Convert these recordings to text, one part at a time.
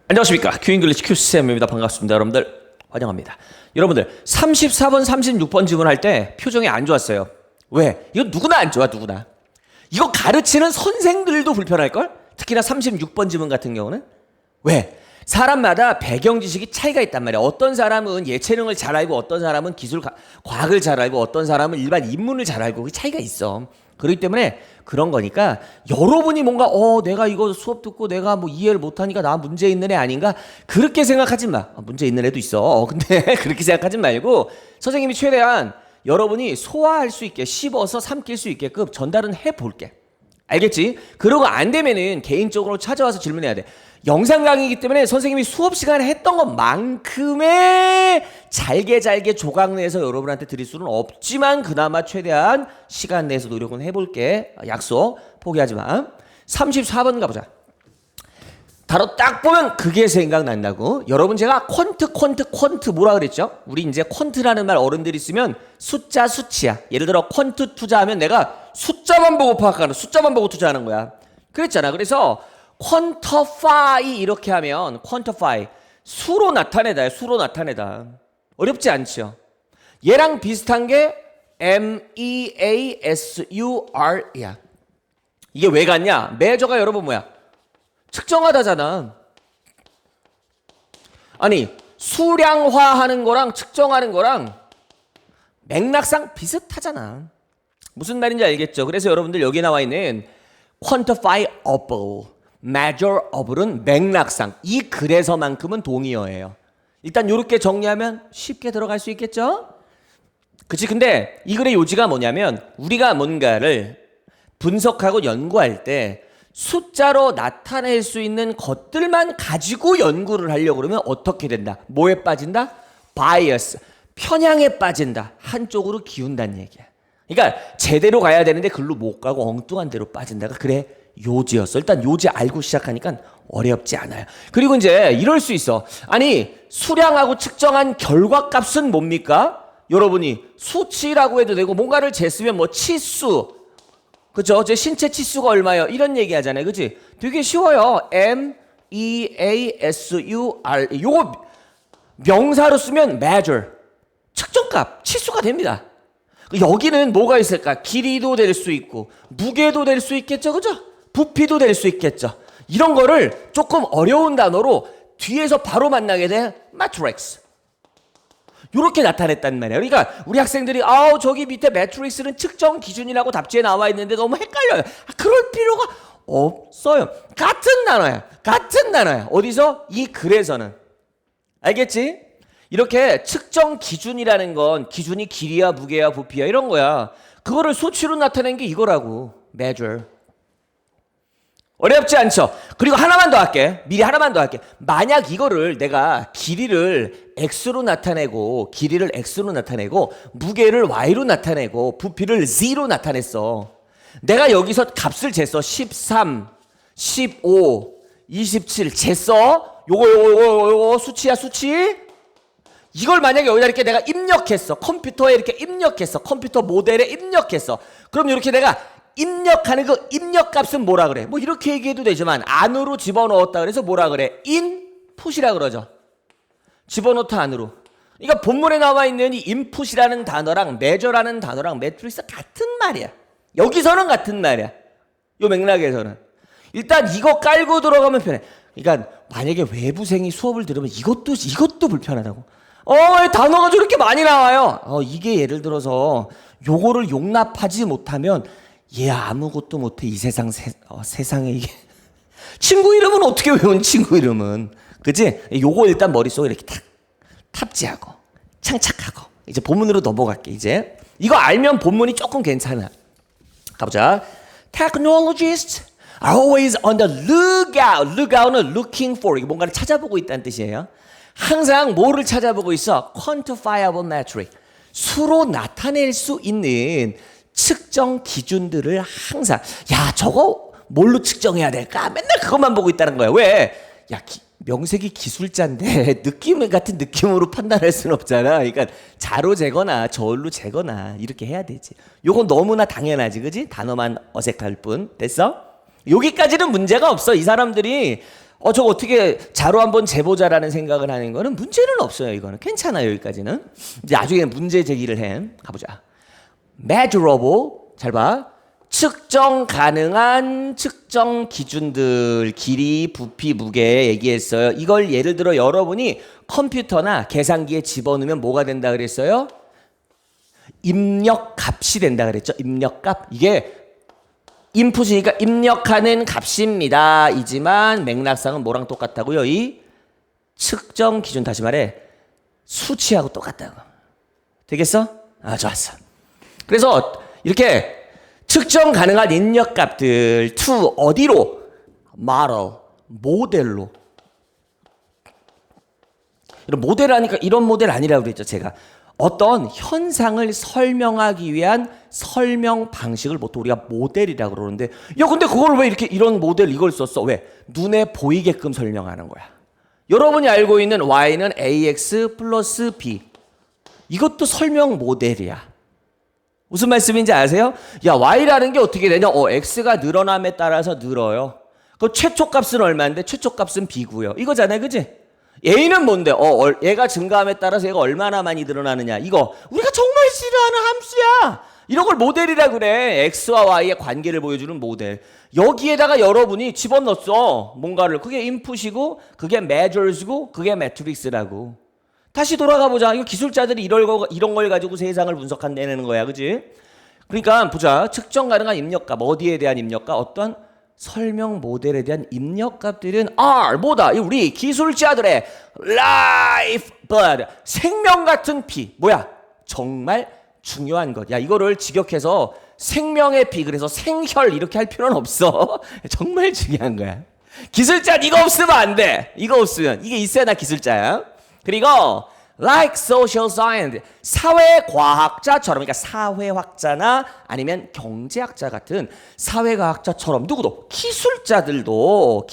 안녕하십니까. 큐잉글리시 큐쌤입니다. 반갑습니다. 여러분들 환영합니다. 여러분들 34번 36번 질문할 때 표정이 안 좋았어요. 왜? 이거 누구나 안 좋아. 누구나. 이거 가르치는 선생들도 불편할걸? 특히나 36번 질문 같은 경우는. 왜? 사람마다 배경 지식이 차이가 있단 말이야. 어떤 사람은 예체능을 잘 알고 어떤 사람은 과학을 잘 알고 어떤 사람은 일반 인문을 잘 알고 그 차이가 있어. 그렇기 때문에 그런 거니까 여러분이 뭔가 내가 이거 수업 듣고 내가 뭐 이해를 못하니까 나 문제 있는 애 아닌가? 그렇게 생각하지 마. 문제 있는 애도 있어. 근데 그렇게 생각하지 말고 선생님이 최대한 여러분이 소화할 수 있게 씹어서 삼킬 수 있게끔 전달은 해볼게. 알겠지? 그러고 안 되면은 개인적으로 찾아와서 질문해야 돼. 영상 강의이기 때문에 선생님이 수업 시간에 했던 것만큼의 잘게 조각 내서 여러분한테 드릴 수는 없지만 그나마 최대한 시간 내서 노력은 해볼게. 약속. 포기하지 마. 34번 가보자. 바로 딱 보면 그게 생각난다고. 여러분 제가 퀀트 뭐라 그랬죠? 우리 이제 퀀트라는 말 어른들이 쓰면 숫자 수치야. 예를 들어 퀀트 투자하면 내가 숫자만 보고 파악하는, 숫자만 보고 투자하는 거야. 그랬잖아. 그래서 quantify 이렇게 하면 quantify 수로 나타내다. 수로 나타내다. 어렵지 않죠? 얘랑 비슷한 게 measur야. 이게 왜 같냐? measure가 여러분 뭐야? 측정하다잖아. 아니 수량화하는 거랑 측정하는 거랑 맥락상 비슷하잖아. 무슨 말인지 알겠죠? 그래서 여러분들 여기 나와 있는 quantifiable, measureable은 맥락상 이 글에서만큼은 동의어예요. 일단 이렇게 정리하면 쉽게 들어갈 수 있겠죠? 그치? 근데 이 글의 요지가 뭐냐면 우리가 뭔가를 분석하고 연구할 때 숫자로 나타낼 수 있는 것들만 가지고 연구를 하려고 그러면 어떻게 된다? 뭐에 빠진다? bias, 편향에 빠진다. 한쪽으로 기운다는 얘기야. 그러니까 제대로 가야 되는데 글로 못 가고 엉뚱한 데로 빠진다가 그래 요지였어. 일단 요지 알고 시작하니까 어렵지 않아요. 그리고 이제 이럴 수 있어. 아니 수량하고 측정한 결과값은 뭡니까? 여러분이 수치라고 해도 되고 뭔가를 쟀으면 뭐 치수, 그죠? 제 신체 치수가 얼마예요? 이런 얘기 하잖아요. 그치? 되게 쉬워요. measure. 요거 명사로 쓰면 measure. 측정값, 치수가 됩니다. 여기는 뭐가 있을까? 길이도 될 수 있고, 무게도 될 수 있겠죠? 그죠? 부피도 될 수 있겠죠? 이런 거를 조금 어려운 단어로 뒤에서 바로 만나게 돼. matrix. 요렇게 나타냈단 말이에요. 그러니까 우리 학생들이 저기 밑에 매트릭스는 측정 기준이라고 답지에 나와 있는데 너무 헷갈려요. 그럴 필요가 없어요. 같은 단어야. 어디서? 이 글에서는. 알겠지? 이렇게 측정 기준이라는 건 기준이 길이야 무게야 부피야 이런 거야. 그거를 수치로 나타낸 게 이거라고. measure. 어렵지 않죠? 그리고 하나만 더 할게. 미리 하나만 더 할게. 만약 이거를 내가 길이를 x로 나타내고 무게를 y로 나타내고 부피를 z로 나타냈어. 내가 여기서 값을 쟀어. 13, 15, 27 쟀어. 요거 수치야 수치. 이걸 만약에 여기다 이렇게 내가 입력했어. 컴퓨터에 이렇게 입력했어. 컴퓨터 모델에 입력했어. 그럼 이렇게 내가 입력하는 그 입력값은 뭐라 그래? 뭐 이렇게 얘기해도 되지만 안으로 집어넣었다 그래서 뭐라 그래? 인풋이라 그러죠. 집어넣다 안으로. 그러니까 본문에 나와 있는 이 인풋이라는 단어랑 measure라는 단어랑 매트릭스 같은 말이야. 여기서는 같은 말이야. 요 맥락에서는. 일단 이거 깔고 들어가면 편해. 그러니까 만약에 외부생이 수업을 들으면 이것도 불편하다고. 단어가 저렇게 많이 나와요. 이게 예를 들어서 요거를 용납하지 못하면 얘 아무것도 못해. 이 세상에 이게. 친구 이름은 어떻게 외운 친구 이름은. 그치? 요거 일단 머릿속에 이렇게 탁 탑재하고 창착하고 이제 본문으로 넘어갈게. 이제 이거 알면 본문이 조금 괜찮아. 가보자. Technologists are always on the lookout. Lookout은 looking for. 이게 뭔가를 찾아보고 있다는 뜻이에요. 항상 뭐를 찾아보고 있어? quantifiable metric. 수로 나타낼 수 있는 측정 기준들을 항상 저거 뭘로 측정해야 될까? 맨날 그것만 보고 있다는 거야. 왜? 명색이 기술자인데 느낌 같은 느낌으로 판단할 수는 없잖아. 그러니까 자로 재거나 저울로 재거나 이렇게 해야 되지. 요건 너무나 당연하지. 그지? 단어만 어색할 뿐. 됐어? 여기까지는 문제가 없어. 이 사람들이 저거 어떻게 자로 한번 재보자라는 생각을 하는 거는 문제는 없어요. 이거는 괜찮아요. 여기까지는. 이제 나중에 문제 제기를 해. 가보자. measurable. 잘 봐. 측정 가능한 측정 기준들, 길이, 부피, 무게 얘기했어요. 이걸 예를 들어 여러분이 컴퓨터나 계산기에 집어넣으면 뭐가 된다 그랬어요? 입력값이 된다 그랬죠. 입력값. 이게 인풋이니까 입력하는 값입니다. 이지만 맥락상은 뭐랑 똑같다고요? 이 측정 기준, 다시 말해 수치하고 똑같다고. 되겠어? 좋았어. 그래서 이렇게 측정 가능한 입력값들 to 어디로? model, 모델로. 이런 모델 하니까 이런 모델 아니라고 그랬죠. 제가 어떤 현상을 설명하기 위한 설명 방식을 보통 우리가 모델이라고 그러는데, 야 근데 그걸 왜 이렇게 이런 모델 이걸 썼어? 왜? 눈에 보이게끔 설명하는 거야. 여러분이 알고 있는 y는 ax 플러스 b, 이것도 설명 모델이야. 무슨 말씀인지 아세요? 야, y라는 게 어떻게 되냐? x가 늘어남에 따라서 늘어요. 그 최초값은 얼마인데? 최초값은 b고요. 이거잖아요, 그지? a는 뭔데? 얘가 증가함에 따라서 얘가 얼마나 많이 늘어나느냐. 이거 우리가 정말 싫어하는 함수야. 이런 걸 모델이라 그래. x와 y의 관계를 보여주는 모델. 여기에다가 여러분이 집어넣었어. 뭔가를. 그게 인풋이고, 그게 measures고, 그게 matrix라고. 다시 돌아가 보자. 이거 기술자들이 이런 걸 가지고 세상을 분석한다는 거야. 그지? 그러니까 보자. 측정 가능한 입력값. 어디에 대한 입력값? 어떤 설명 모델에 대한 입력값들은 R. 뭐다? 우리 기술자들의 life blood. 생명 같은 피. 뭐야? 정말 중요한 것. 야, 이거를 직역해서 생명의 피. 그래서 생혈 이렇게 할 필요는 없어. 정말 중요한 거야. 기술자 이거 없으면 안 돼. 이거 없으면. 이게 있어야 나 기술자야. 그리고 like social science, 사회과학자처럼, 그러니까 사회학자나 아니면 경제학자 같은 사회과학자처럼 누구도 기술자들도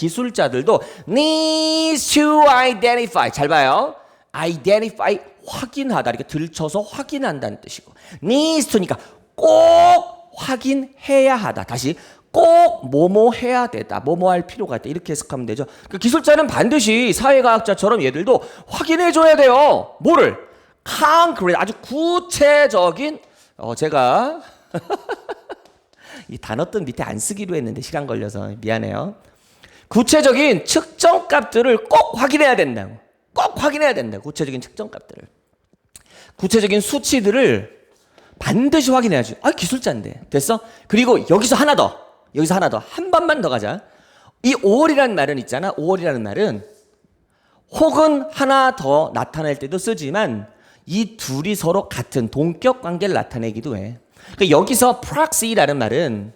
needs to identify. 잘 봐요. identify, 확인하다. 이렇게 들춰서 확인한다는 뜻이고, needs to니까 꼭 확인해야 하다. 다시 꼭 뭐뭐 해야 되다. 뭐뭐 할 필요가 있다. 이렇게 해석하면 되죠. 그 기술자는 반드시 사회과학자처럼 얘들도 확인해 줘야 돼요. 뭐를? concrete, 아주 구체적인, 제가 이 단어뜻 밑에 안 쓰기로 했는데 시간 걸려서 미안해요. 구체적인 측정값들을 꼭 확인해야 된다고. 꼭 확인해야 된다. 구체적인 측정값들을. 구체적인 수치들을 반드시 확인해야지. 기술자인데. 됐어? 그리고 여기서 하나 더. 한 번만 더 가자. 이 5월이라는 말은 있잖아. 5월이라는 말은 혹은 하나 더 나타낼 때도 쓰지만 이 둘이 서로 같은 동격 관계를 나타내기도 해. 그러니까 여기서 proxy라는 말은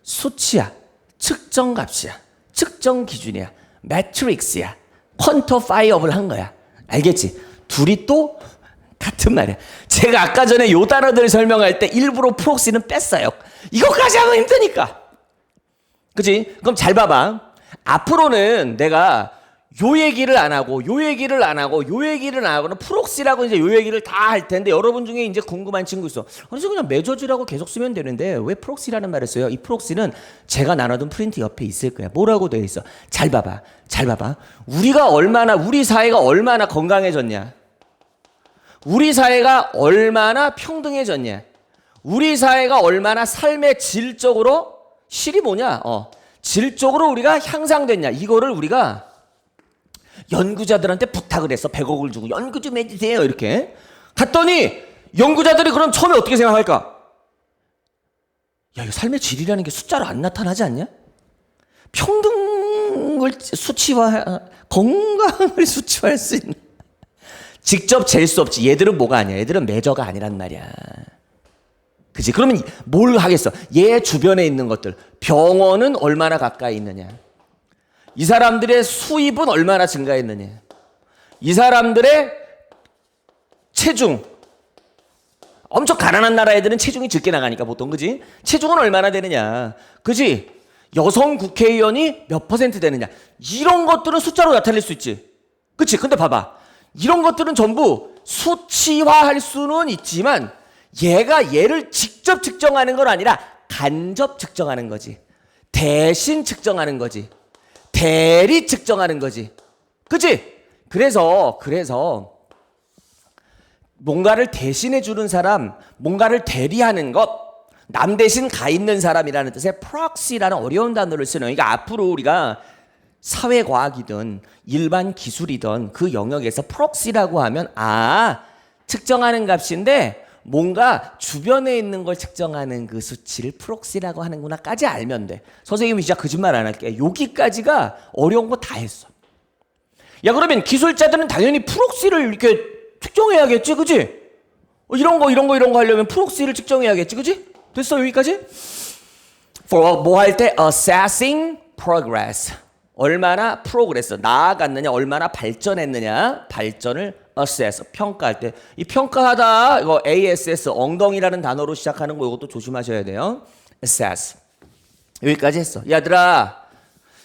수치야. 측정값이야. 측정 기준이야. 매트릭스야. quantifiable 한 거야. 알겠지? 둘이 또 같은 말이야. 제가 아까 전에 요 단어들을 설명할 때 일부러 프록시는 뺐어요. 이거까지 하면 힘드니까. 그치? 그럼 잘 봐봐. 앞으로는 내가 요 얘기를 안 하고 프록시라고 이제 요 얘기를 다 할 텐데, 여러분 중에 이제 궁금한 친구 있어. 그래서 그냥 메저지라고 계속 쓰면 되는데 왜 프록시라는 말을 써요? 이 프록시는 제가 나눠둔 프린트 옆에 있을 거야. 뭐라고 되어 있어? 잘 봐봐. 우리 사회가 얼마나 건강해졌냐? 우리 사회가 얼마나 평등해졌냐? 우리 사회가 얼마나 삶의 질적으로, 실이 뭐냐? 질적으로 우리가 향상됐냐? 이거를 우리가 연구자들한테 부탁을 했어. 100억을 주고 연구 좀 해주세요. 이렇게 갔더니 연구자들이 그럼 처음에 어떻게 생각할까? 야, 이거 삶의 질이라는 게 숫자로 안 나타나지 않냐? 평등을 건강을 수치화할 수 있는, 직접 잴 수 없지. 얘들은 뭐가 아니야? 얘들은 메저가 아니란 말이야. 그치? 그러면 뭘 하겠어? 얘 주변에 있는 것들. 병원은 얼마나 가까이 있느냐? 이 사람들의 수입은 얼마나 증가했느냐? 이 사람들의 체중. 엄청 가난한 나라 애들은 체중이 적게 나가니까 보통, 그지? 체중은 얼마나 되느냐? 그지? 여성 국회의원이 몇 % 되느냐? 이런 것들은 숫자로 나타낼 수 있지. 그치? 근데 봐봐. 이런 것들은 전부 수치화할 수는 있지만 얘가 얘를 직접 측정하는 건 아니라 간접 측정하는 거지. 대신 측정하는 거지. 대리 측정하는 거지. 그치? 그래서 뭔가를 대신해 주는 사람, 뭔가를 대리하는 것, 남 대신 가 있는 사람이라는 뜻의 proxy라는 어려운 단어를 쓰는. 그러니까 앞으로 우리가 사회과학이든 일반 기술이든 그 영역에서 proxy라고 하면 측정하는 값인데 뭔가 주변에 있는 걸 측정하는 그 수치를 proxy라고 하는구나까지 알면 돼. 선생님이 진짜 거짓말 안 할게. 여기까지가 어려운 거 다 했어. 야, 그러면 기술자들은 당연히 프록시를 이렇게 측정해야겠지, 그지? 이런 거 하려면 프록시를 측정해야겠지, 그지? 됐어, 여기까지? 뭐 할 때 assessing progress. 얼마나 progress, 나아갔느냐, 얼마나 발전했느냐, 발전을 assess, 평가할 때. 이 평가하다, 이거 ASS, 엉덩이라는 단어로 시작하는 거 이것도 조심하셔야 돼요. assess. 여기까지 했어. 얘들아,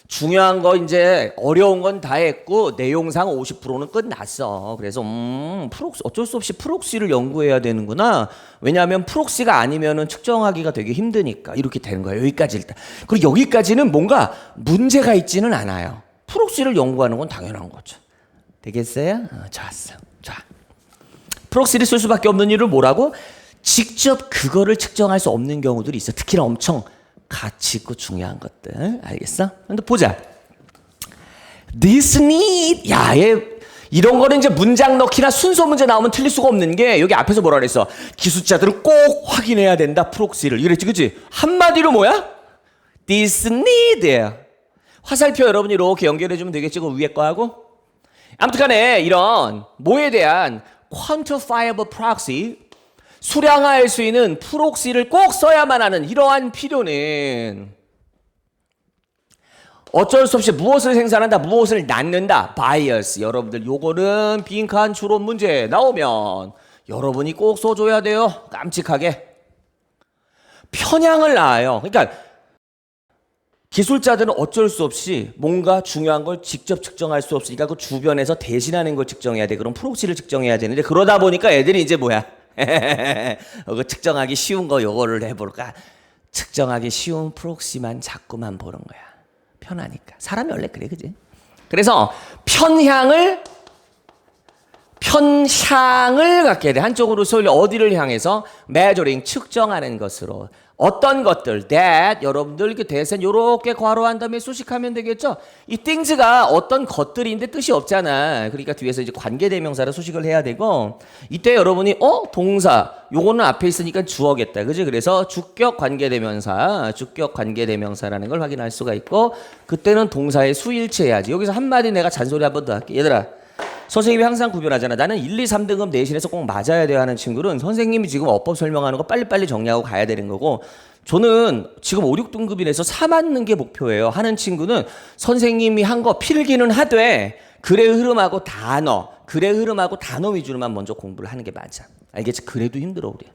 중요한 거 이제 어려운 건 다 했고 내용상 50%는 끝났어. 그래서 프록시 어쩔 수 없이 프록시를 연구해야 되는구나. 왜냐하면 프록시가 아니면은 측정하기가 되게 힘드니까 이렇게 되는 거예요. 여기까지 일단. 그리고 여기까지는 뭔가 문제가 있지는 않아요. 프록시를 연구하는 건 당연한 거죠. 되겠어요? 좋았어. 자, 프록시를 쓸 수밖에 없는 이유를 뭐라고? 직접 그거를 측정할 수 없는 경우들이 있어. 특히나 엄청 가치 있고 중요한 것들. 알겠어? 근데 보자. This need. 야, 이런 거는 이제 문장 넣기나 순서 문제 나오면 틀릴 수가 없는 게 여기 앞에서 뭐라 그랬어? 기술자들은 꼭 확인해야 된다. 프록시를. 이랬지, 그치? 한마디로 뭐야? This need. 화살표 여러분이 이렇게 연결해주면 되겠지? 그 위에 거하고. 아무튼 간에 이런 뭐에 대한 quantifiable proxy, 수량화할 수 있는 프록시를 꼭 써야만 하는 이러한 필요는 어쩔 수 없이 무엇을 생산한다, 무엇을 낳는다, bias. 여러분들 요거는 빈칸 추론 문제 나오면 여러분이 꼭 써줘야 돼요. 깜찍하게. 편향을 낳아요. 그러니까 기술자들은 어쩔 수 없이 뭔가 중요한 걸 직접 측정할 수 없으니까 그 주변에서 대신하는 걸 측정해야 돼. 그럼 프록시를 측정해야 되는데 그러다 보니까 애들이 이제 뭐야? 이거 측정하기 쉬운 거 요거를 해볼까? 측정하기 쉬운 프록시만 자꾸만 보는 거야. 편하니까. 사람이 원래 그래, 그지? 그래서 편향을 갖게 돼. 한쪽으로 소위 어디를 향해서 measuring, 측정하는 것으로. 어떤 것들, that, 여러분들 이렇게 대신 요렇게 괄호한 다음에 수식하면 되겠죠? 이 things가 어떤 것들인데 뜻이 없잖아. 그러니까 뒤에서 이제 관계대명사로 수식을 해야 되고, 이때 여러분이, 동사, 요거는 앞에 있으니까 주어겠다. 그지? 그래서 주격 관계대명사라는 걸 확인할 수가 있고, 그때는 동사의 수일치 해야지. 여기서 한마디 내가 잔소리 한 번 더 할게. 얘들아. 선생님이 항상 구별하잖아. 나는 1, 2, 3등급 내신에서 꼭 맞아야 돼요 하는 친구는 선생님이 지금 어법 설명하는 거 빨리빨리 정리하고 가야 되는 거고, 저는 지금 5, 6등급이라서 4 맞는 게 목표예요 하는 친구는 선생님이 한 거 필기는 하되 글의 흐름하고 단어 위주로만 먼저 공부를 하는 게 맞아. 알겠지? 그래도 힘들어 우리.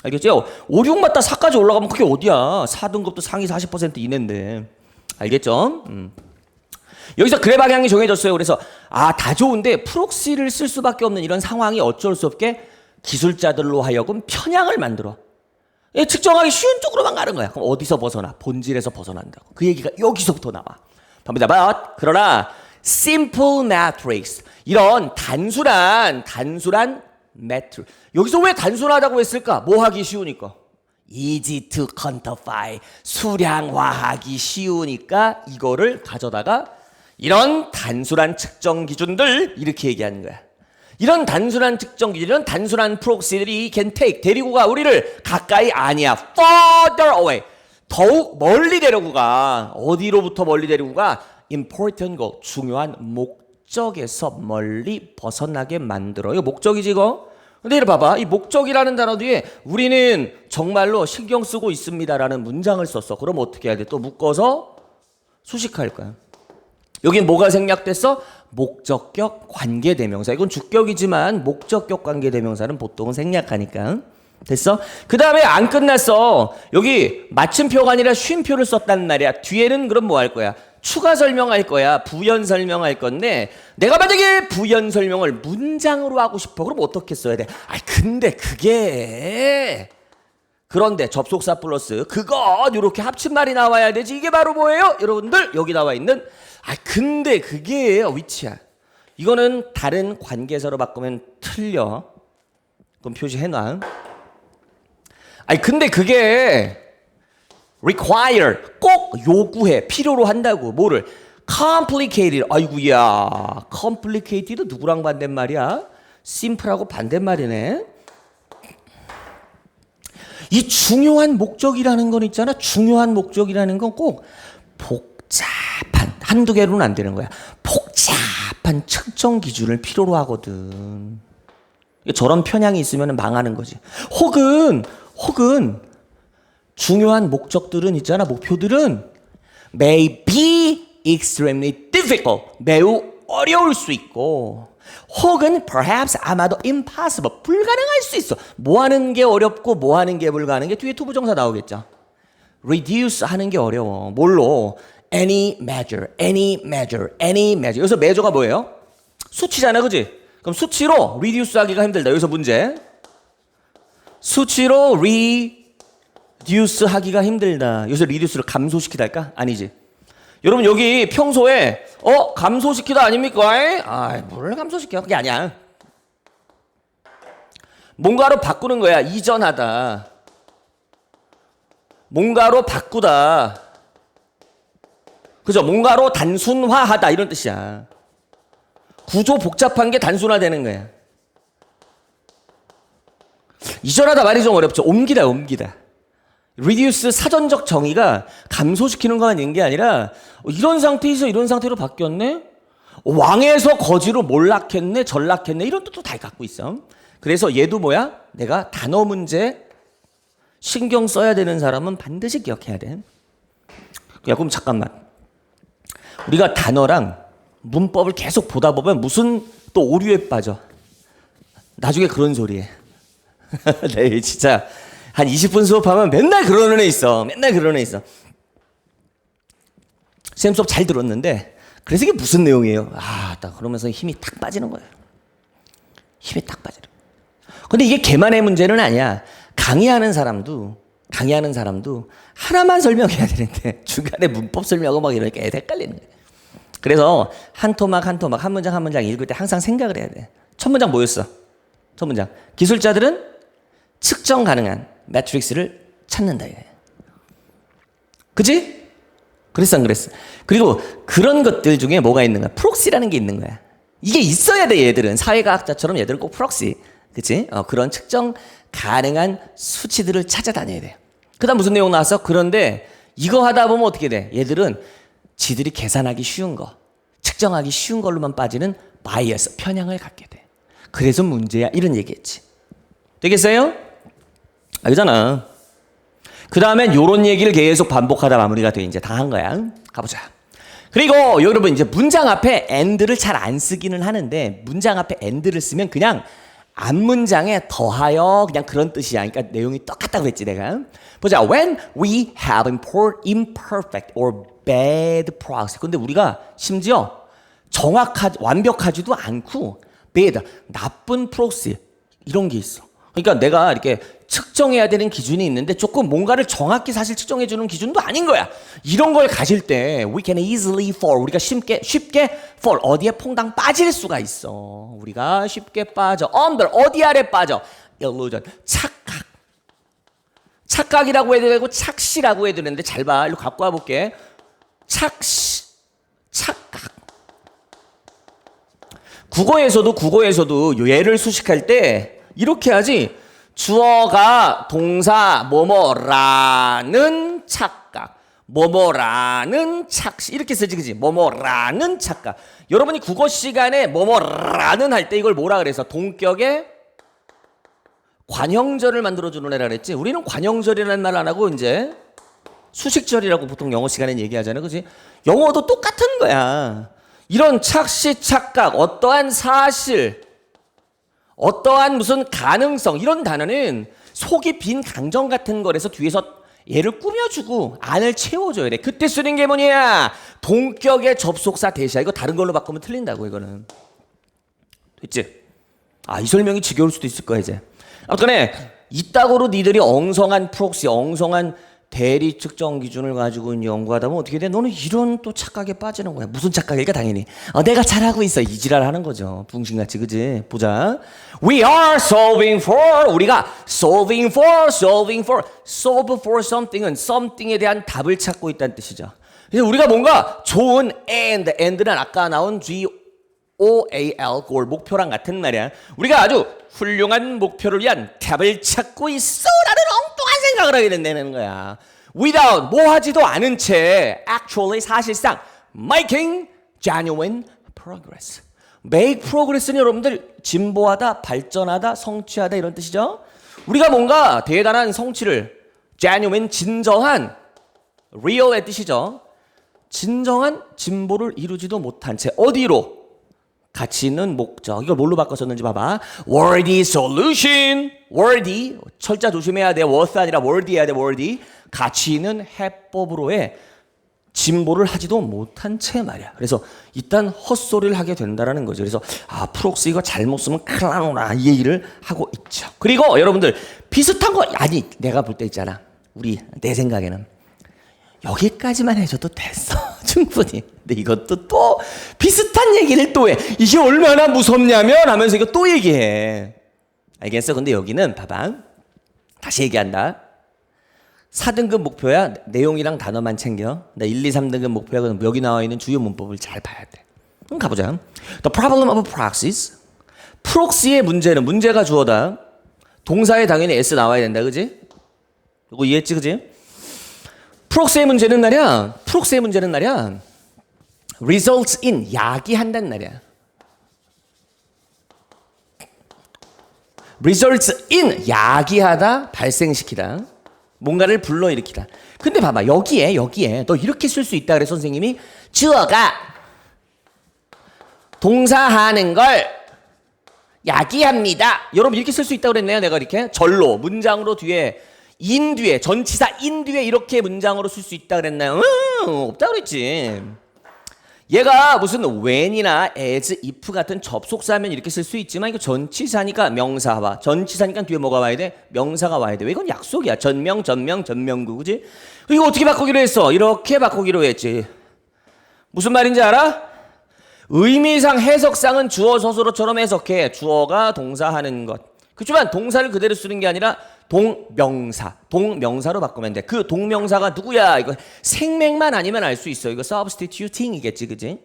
알겠죠? 5, 6 맞다 4까지 올라가면 그게 어디야. 4등급도 상위 40% 이내인데. 알겠죠? 여기서 글의 방향이 정해졌어요. 그래서 다 좋은데 프록시를 쓸 수밖에 없는 이런 상황이 어쩔 수 없게 기술자들로 하여금 편향을 만들어. 측정하기 쉬운 쪽으로만 가는 거야. 그럼 어디서 벗어나? 본질에서 벗어난다고. 그 얘기가 여기서부터 나와. but 그러나 simple metrics, 이런 단순한 metric. 여기서 왜 단순하다고 했을까? 뭐 하기 쉬우니까. easy to quantify, 수량화하기 쉬우니까 이거를 가져다가 이런 단순한 측정 기준들 이렇게 얘기하는 거야. 이런 단순한 측정 기준, 이런 단순한 프록시들이 can take, 데리고 가, 우리를 가까이 아니야, further away, 더욱 멀리 데리고 가. 어디로부터 멀리 데리고 가? important goal, 중요한 목적에서 멀리 벗어나게 만들어. 이거 목적이지 이거? 근데 이리 봐봐. 이 목적이라는 단어 뒤에 우리는 정말로 신경 쓰고 있습니다라는 문장을 썼어. 그럼 어떻게 해야 돼? 또 묶어서 수식할 거야. 여긴 뭐가 생략됐어? 목적격 관계대명사. 이건 주격이지만 목적격 관계대명사는 보통은 생략하니까. 됐어? 그 다음에 안 끝났어. 여기 맞춤표가 아니라 쉼표를 썼단 말이야. 뒤에는 그럼 뭐 할 거야? 추가 설명할 거야. 부연 설명할 건데 내가 만약에 부연 설명을 문장으로 하고 싶어. 그럼 어떻게 써야 돼? 근데 그게 그런데 접속사 플러스 그것 이렇게 합친말이 나와야 되지. 이게 바로 뭐예요? 여러분들 여기 나와 있는 근데 그게예요. 위치야. 이거는 다른 관계사로 바꾸면 틀려. 그럼 표시해놔. 근데 그게 require 꼭 요구해. 필요로 한다고. 뭐를? complicated. 아이고야. complicated 누구랑 반대말이야? simple하고 반대말이네. 이 중요한 목적이라는 건 있잖아. 중요한 목적이라는 건 꼭 복잡한 한두 개로는 안 되는 거야. 복잡한 측정 기준을 필요로 하거든. 저런 편향이 있으면 망하는 거지. 혹은 중요한 목적들은 있잖아. 목표들은 may be extremely difficult. 매우 어려울 수 있고 혹은 perhaps 아마도 impossible. 불가능할 수 있어. 뭐 하는 게 어렵고 뭐 하는 게 불가능한 게 뒤에 투부정사 나오겠죠. reduce 하는 게 어려워. 뭘로? any measure. 여기서 measure가 뭐예요? 수치잖아. 그지? 그럼 수치로 reduce 하기가 힘들다. 여기서 문제. 수치로 reduce 하기가 힘들다. 여기서 reduce를 감소시키다 할까? 아니지. 여러분 여기 평소에 감소시키다 아닙니까? 뭘 감소시켜? 그게 아니야. 뭔가로 바꾸는 거야. 이전하다. 뭔가로 바꾸다. 그죠? 뭔가로 단순화하다 이런 뜻이야. 구조 복잡한 게 단순화되는 거야. 이전하다 말이 좀 어렵죠. 옮기다. reduce 사전적 정의가 감소시키는 것만 있는 게 아니라 이런 상태에서 이런 상태로 바뀌었네? 왕에서 거지로 몰락했네, 전락했네 이런 뜻도 다 갖고 있어. 그래서 얘도 뭐야? 내가 단어 문제 신경 써야 되는 사람은 반드시 기억해야 돼. 야, 그럼 잠깐만. 우리가 단어랑 문법을 계속 보다 보면 무슨 또 오류에 빠져. 나중에 그런 소리해. 네, 진짜 한 20분 수업하면 맨날 그러는 애 있어. 쌤 수업 잘 들었는데 그래서 이게 무슨 내용이에요? 딱 그러면서 힘이 탁 빠지는 거예요. 근데 이게 걔만의 문제는 아니야. 강의하는 사람도 하나만 설명해야 되는데 중간에 문법 설명하고 막 이러니까 애들 헷갈리는 거예요. 그래서 한 토막 한 문장 읽을 때 항상 생각을 해야 돼. 첫 문장 뭐였어? 첫 문장. 기술자들은 측정 가능한 매트릭스를 찾는다. 그치? 그랬어, 안 그랬어? 그리고 그런 것들 중에 뭐가 있는가? 프록시라는 게 있는 거야. 이게 있어야 돼, 얘들은. 사회과학자처럼 얘들은 꼭 프록시. 그치? 그런 측정 가능한 수치들을 찾아다녀야 돼. 그 다음 무슨 내용 나왔어? 그런데 이거 하다 보면 어떻게 돼? 얘들은 지들이 계산하기 쉬운 거, 측정하기 쉬운 걸로만 빠지는 바이어스, 편향을 갖게 돼. 그래서 문제야. 이런 얘기했지. 되겠어요? 알잖아. 그 다음엔 요런 얘기를 계속 반복하다 마무리가 돼. 이제 다 한 거야. 가보자. 그리고 여러분 이제 문장 앞에 and를 잘 안 쓰기는 하는데 문장 앞에 and를 쓰면 그냥 앞문장에 더하여 그냥 그런 뜻이야. 그러니까 내용이 똑같다고 그랬지 내가. 보자. When we have imperfect or bad proxy. 근데 우리가 심지어 완벽하지도 않고 bad, 나쁜 프록시 이런 게 있어. 그러니까 내가 이렇게 측정해야 되는 기준이 있는데 조금 뭔가를 정확히 사실 측정해 주는 기준도 아닌 거야. 이런 걸 가질 때 we can easily fall. 우리가 쉽게 fall. 어디에 퐁당 빠질 수가 있어. 우리가 쉽게 빠져. under. 어디 아래 빠져. illusion. 착각이라고 해도 되고 착시라고 해도 되는데 잘 봐. 일로 갖고 와볼게. 착각. 국어에서도 얘를 수식할 때 이렇게 하지. 주어가 동사 뭐뭐라는 착각, 뭐뭐라는 착시 이렇게 쓰지, 그지? 뭐뭐라는 착각. 여러분이 국어 시간에 뭐뭐라는 할 때 이걸 뭐라 그래서 동격의 관형절을 만들어주는 애라 그랬지. 우리는 관형절이라는 말 안 하고 이제 수식절이라고 보통 영어 시간에 얘기하잖아, 그지? 영어도 똑같은 거야. 이런 착시, 착각, 어떠한 사실, 어떠한 무슨 가능성 이런 단어는 속이 빈 강정 같은 거라서 뒤에서 얘를 꾸며주고 안을 채워줘야 돼. 그때 쓰는 게 뭐냐? 동격의 접속사 대시야. 이거 다른 걸로 바꾸면 틀린다고 이거는. 됐지? 이 설명이 지겨울 수도 있을 거야 이제. 아무튼 이따구로 니들이 엉성한 프록시, 엉성한 대리 측정 기준을 가지고 연구하다 보면 어떻게 돼? 너는 이런 또 착각에 빠지는 거야. 무슨 착각일까? 당연히 내가 잘하고 있어. 이 지랄 하는 거죠. 붕신같이. 그지? 보자. We are solving for, 우리가 solve for something은 something에 대한 답을 찾고 있다는 뜻이죠. 그래서 우리가 뭔가 좋은 and는 아까 나온 goal, goal, 목표랑 같은 말이야. 우리가 아주 훌륭한 목표를 위한 답을 찾고 있어 라는 엉뚱한 생각을 하게 된다는 거야. Without, 뭐 하지도 않은 채 actually, 사실상 making genuine progress. make progress는 여러분들 진보하다, 발전하다, 성취하다 이런 뜻이죠. 우리가 뭔가 대단한 성취를 genuine, 진정한 real의 뜻이죠. 진정한 진보를 이루지도 못한 채 어디로? 가치 있는 목적. 이걸 뭘로 바꿨었는지 봐봐. worthy solution. worthy. 철자 조심해야 돼. worth 아니라 worthy 해야 돼. worthy. 가치 있는 해법으로의 진보를 하지도 못한 채 말이야. 그래서 일단 헛소리를 하게 된다라는 거죠. 그래서 프록스 이거 잘못 쓰면 큰일 나노라 이 얘기를 하고 있죠. 그리고 여러분들 비슷한 거 아니 내가 볼 때 있잖아. 내 생각에는 여기까지만 해줘도 됐어. 충분히. 근데 이것도 또 비슷한 얘기를 또 해. 이게 얼마나 무섭냐면 하면서 이거 또 얘기해. 알겠어? 근데 여기는 봐봐. 다시 얘기한다. 4등급 목표야. 내용이랑 단어만 챙겨. 나 1, 2, 3등급 목표야. 그럼 여기 나와 있는 주요 문법을 잘 봐야 돼. 그럼 가보자. The problem of proxies. 프록시의 문제가 주어다. 동사에 당연히 S 나와야 된다. 그지? 이거 이해했지? 그지? 프록스의 문제는 말이야. results in, 야기한다는 말이야. results in, 야기하다, 발생시키다. 뭔가를 불러일으키다. 근데 봐봐. 여기에 너 이렇게 쓸 수 있다 그래 선생님이. 주어가 동사하는 걸 야기합니다. 여러분 이렇게 쓸 수 있다 그랬네요. 내가 이렇게 절로 문장으로 뒤에 in 뒤에 전치사 in 뒤에 이렇게 문장으로 쓸 수 있다 그랬나요? 없다 그랬지. 얘가 무슨 when이나 as, if 같은 접속사면 이렇게 쓸 수 있지만 이거 전치사니까 명사와 전치사니까 뒤에 뭐가 와야 돼? 명사가 와야 돼. 왜 이건 약속이야. 전명구 그지? 이거 어떻게 바꾸기로 했어? 이렇게 바꾸기로 했지. 무슨 말인지 알아? 의미상 해석상은 주어 서술어처럼 해석해. 주어가 동사하는 것. 그렇지만 동사를 그대로 쓰는 게 아니라 동명사로 바꾸면 돼. 그 동명사가 누구야? 이거 생맥만 아니면 알 수 있어. 이거 substituting이겠지, 그지?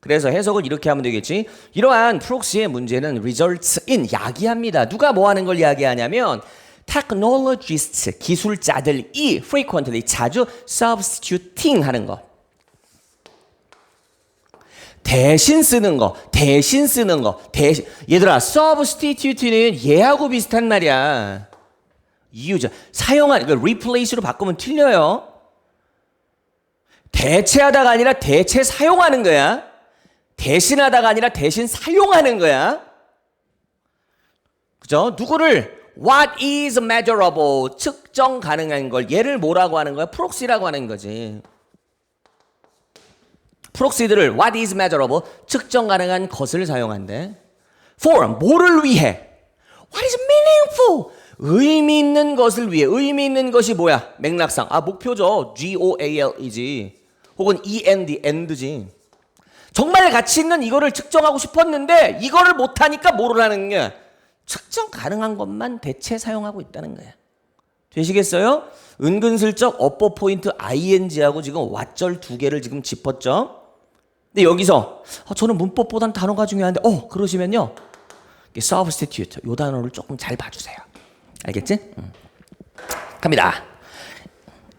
그래서 해석을 이렇게 하면 되겠지. 이러한 프록시의 문제는 results in, 야기합니다. 누가 뭐 하는 걸 야기하냐면 technologists, 기술자들이 frequently, 자주 substituting 하는 거. 대신 쓰는 거. 얘들아, substitute는 얘하고 비슷한 말이야. 이유죠. 사용하는, 그러니까 replace로 바꾸면 틀려요. 대체하다가 아니라 대체 사용하는 거야. 대신하다가 아니라 대신 사용하는 거야. 그죠? 누구를 what is measurable, 측정 가능한 걸 얘를 뭐라고 하는 거야? 프록시라고 하는 거지. 프록시들을 what is measurable, 측정 가능한 것을 사용한대. for, 뭐를 위해? what is meaningful, 의미 있는 것을 위해. 의미 있는 것이 뭐야? 맥락상. 목표죠. goal이지. 혹은 end지. 정말 가치 있는 이거를 측정하고 싶었는데 이거를 못하니까 뭐를 하는 거야? 측정 가능한 것만 대체 사용하고 있다는 거야. 되시겠어요? 은근슬쩍 업보 포인트 ing하고 지금 왓절 두 개를 지금 짚었죠. 근데 여기서 저는 문법보단 단어가 중요한데 그러시면요. substitute 요 단어를 조금 잘 봐주세요. 알겠지? 갑니다.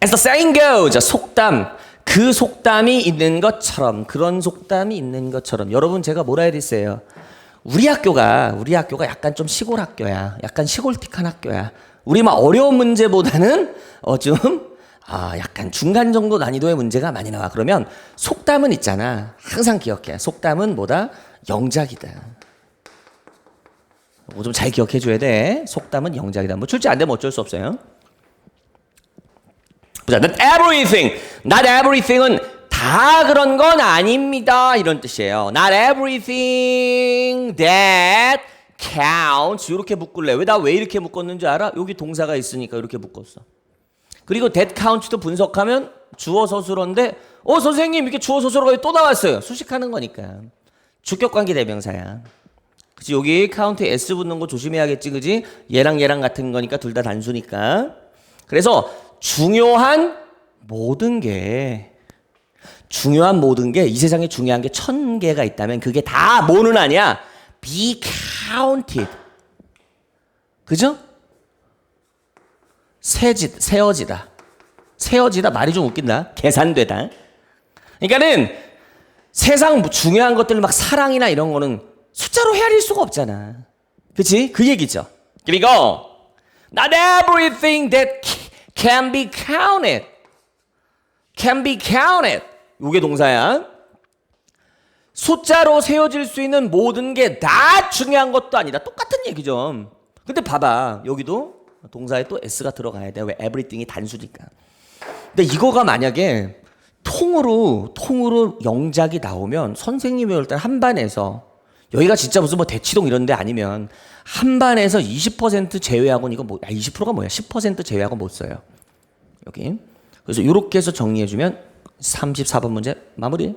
As the saying goes, 속담. 그 속담이 있는 것처럼, 그런 속담이 있는 것처럼. 여러분 제가 뭐라 해야 됐어요? 우리 학교가 약간 좀 시골 학교야. 약간 시골틱한 학교야. 우리 막 어려운 문제보다는 좀 약간 중간 정도 난이도의 문제가 많이 나와. 그러면 속담은 있잖아. 항상 기억해. 속담은 뭐다? 영작이다. 뭐 좀 잘 기억해 줘야 돼. 속담은 영작이다. 뭐 출제 안 되면 어쩔 수 없어요. 보자. Not everything은 다 그런 건 아닙니다. 이런 뜻이에요. Not everything that counts 이렇게 묶을래. 왜 이렇게 묶었는지 알아? 여기 동사가 있으니까 이렇게 묶었어. 그리고 that counts도 분석하면 주어 서술어인데 선생님 이렇게 주어 서술어가 또 나왔어요. 수식하는 거니까. 주격관계 대명사야. 그치 여기 count에 s 붙는 거 조심해야겠지 그지? 얘랑 같은 거니까 둘 다 단수니까. 그래서 중요한 모든 게 이 세상에 중요한 게 1000개가 있다면 그게 다 뭐는 아니야? be counted. 그죠? 세어지다 말이 좀 웃긴다. 계산되다. 그러니까는 세상 중요한 것들 막 사랑이나 이런 거는 숫자로 헤아릴 수가 없잖아. 그치? 그 얘기죠. 그리고 not everything that can be counted. 요게 동사야. 숫자로 세워질 수 있는 모든 게 다 중요한 것도 아니다. 똑같은 얘기죠. 근데 봐봐. 여기도 동사에 또 s가 들어가야 돼. 왜? everything이 단수니까. 근데 이거가 만약에 통으로 영작이 나오면 선생님이 올 때 한 반에서 여기가 진짜 무슨 뭐 대치동 이런 데 아니면 한 반에서 20% 제외하고는 이거 20%가 뭐야? 10% 제외하고 못 써요. 여기. 그래서 이렇게 해서 정리해주면 34번 문제 마무리.